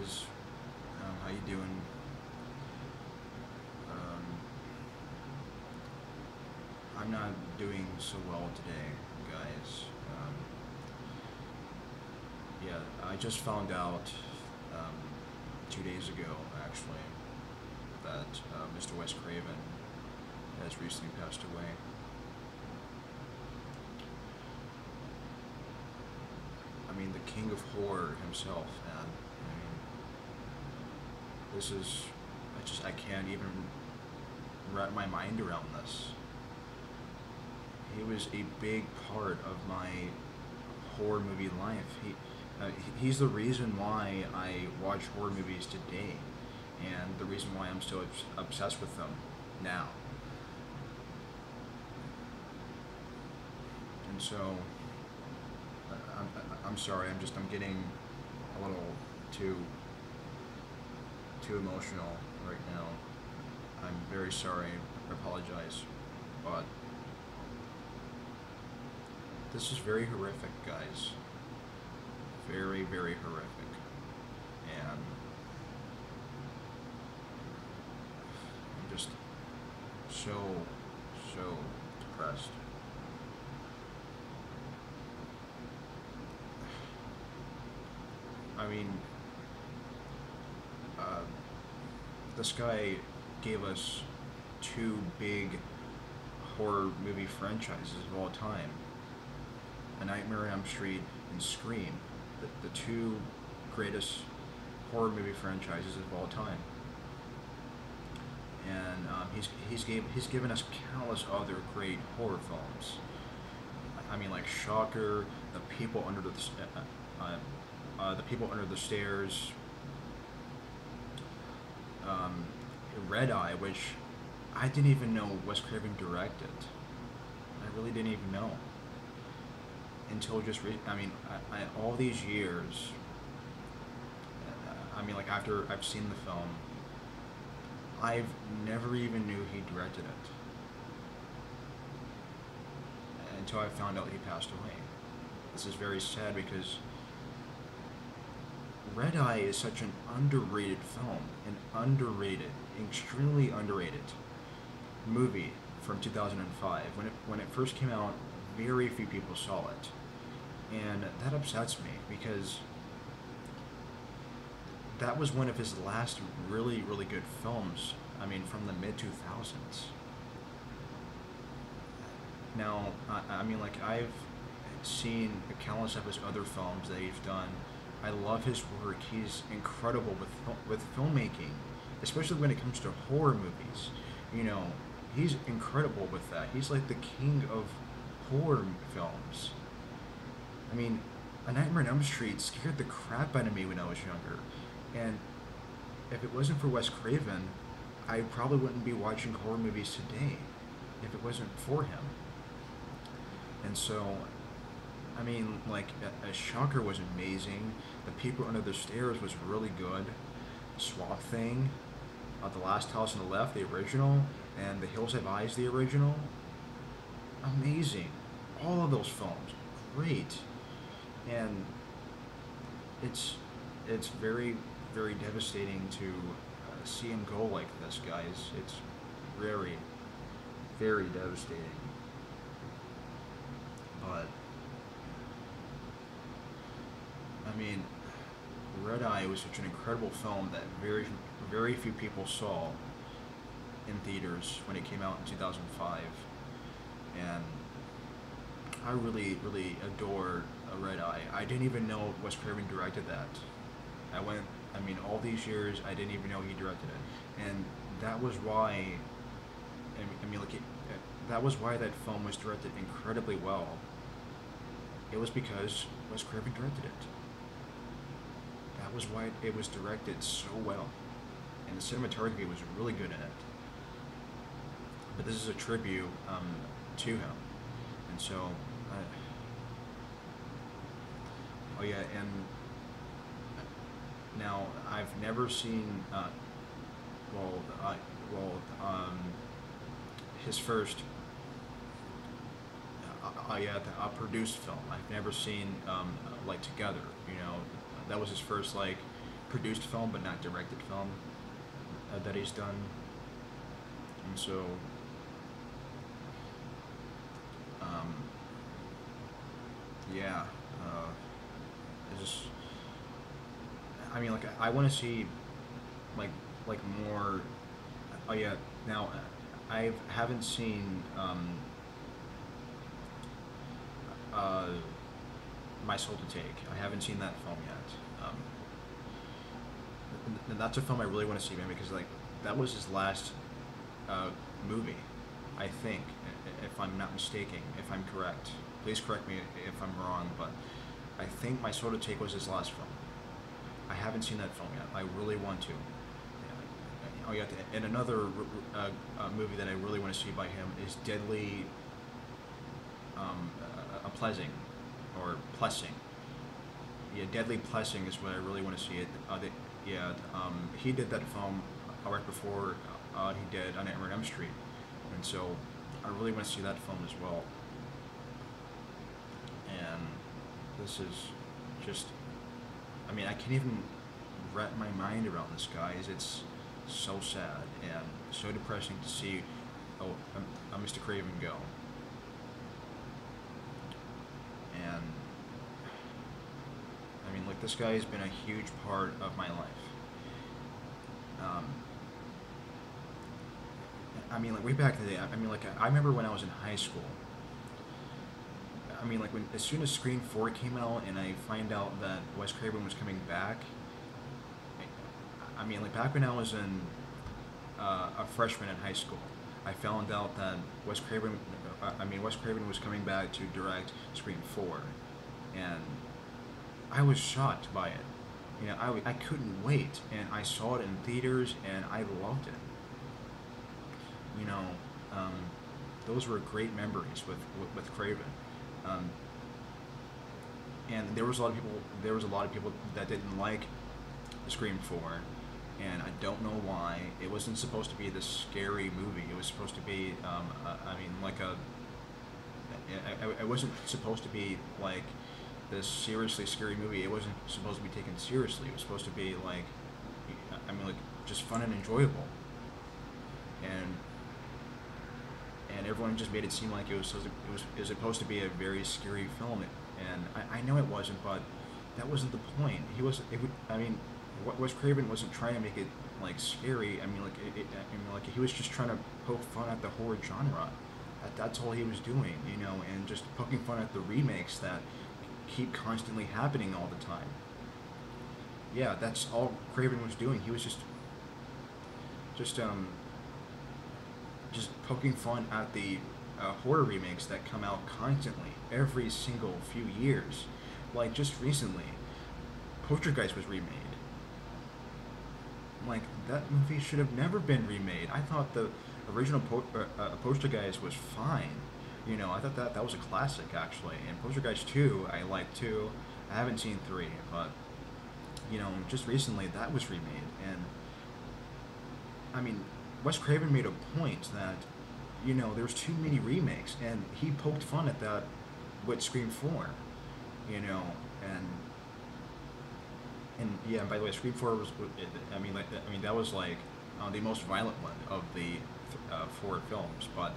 guys, how you doing? Um, I'm not doing so well today, guys. Yeah, I just found out 2 days ago, actually, that Mr. Wes Craven has recently passed away. I mean, the king of horror himself, man. I mean, this is, I can't even wrap my mind around this. He was a big part of my horror movie life. He's the reason why I watch horror movies today, and the reason why I'm still obsessed with them now. And so, I'm sorry. I'm getting a little too too emotional right now. I'm very sorry. I apologize, but this is very horrific, guys. Very, very horrific. And I'm just so, so depressed. I mean, uh, this guy gave us two big horror movie franchises of all time: A Nightmare on Elm Street and Scream, the two greatest horror movie franchises of all time. And he's given us countless other great horror films. I mean, like Shocker, the People Under the Stairs, um, Red Eye, which I didn't even know Wes Craven directed. I really didn't even know until I mean, all these years. I mean, like after I've seen the film, I've never even knew he directed it until I found out he passed away. This is very sad because Red Eye is such an underrated film, extremely underrated movie from 2005. When it first came out, very few people saw it, and that upsets me because that was one of his last really, really good films. I mean, from the mid 2000s. Now, I mean, like I've seen countless of his other films that he's done. I love his work. He's incredible with filmmaking, especially when it comes to horror movies. You know, he's incredible with that. He's like the king of horror films. I mean, A Nightmare on Elm Street scared the crap out of me when I was younger. And if it wasn't for Wes Craven, I probably wouldn't be watching horror movies today if it wasn't for him. And so, I mean, like, a Shocker was amazing. The People Under the Stairs was really good. Swamp Thing, The Last House on the Left, the original, and The Hills Have Eyes, the original. Amazing. All of those films, great. And it's very, very devastating to see him go like this, guys. It's very, very devastating. But I mean, Red Eye was such an incredible film that very, very few people saw in theaters when it came out in 2005, and I really, really adore Red Eye. I didn't even know Wes Craven directed that. I mean, all these years, I didn't even know he directed it, and that was why. I mean, like, that was why that film was directed incredibly well. It was because Wes Craven directed it. That was why it was directed so well, and the cinematography was really good in it. But this is a tribute to him, and so. Oh yeah, and now I've never seen his first produced film. I've never seen like Together. You know, that was his first like produced film but not directed film that he's done. And so, um, yeah, it's just, I mean, like I want to see like more. Oh yeah, now I haven't seen uh, My Soul to Take. I haven't seen that film yet. And that's a film I really want to see, man, because like that was his last movie, I think, if I'm not mistaken, if I'm correct. Please correct me if I'm wrong, but I think My Soul to Take was his last film. I haven't seen that film yet. I really want to. Oh yeah, and another movie that I really want to see by him is Deadly Pleasing, or Plessing. Yeah, Deadly Plessing is what I really want to see. He did that film right before he did On Nightmare on Elm Street, and so I really want to see that film as well. And this is just, I mean, I can't even wrap my mind around this, guys. It's so sad and so depressing to see Mr. Craven go. And I mean, like, this guy has been a huge part of my life. I mean, like, way back in the day, I mean, like, I remember when I was in high school. I mean, like, as soon as Scream 4 came out and I find out that Wes Craven was coming back, I mean, like, back when I was a freshman in high school, I found out that Wes Craven was coming back to direct Scream 4, and I was shocked by it. You know, I couldn't wait, and I saw it in theaters, and I loved it. You know, those were great memories with Craven. And there was a lot of people that didn't like Scream 4, and I don't know why. It wasn't supposed to be this scary movie. It was supposed to be, it wasn't supposed to be like this seriously scary movie. It wasn't supposed to be taken seriously. It was supposed to be like, just fun and enjoyable. And everyone just made it seem like it was supposed to be a very scary film, and I know it wasn't, but that wasn't the point. Wes Craven wasn't trying to make it like scary. He was just trying to poke fun at the horror genre. That's all he was doing, you know, and just poking fun at the remakes that keep constantly happening all the time. Yeah, that's all Craven was doing. He was just poking fun at the horror remakes that come out constantly, every single few years. Like, just recently, Poltergeist was remade. Like, that movie should have never been remade. I thought the original Poltergeist was fine. You know, I thought that was a classic, actually. And Poltergeist 2, I like too. I haven't seen 3, but, you know, just recently, that was remade. And, I mean, Wes Craven made a point that, you know, there's too many remakes, and he poked fun at that with Scream 4, you know, and yeah, and by the way, Scream 4 was, that was like the most violent one of the 4 films, but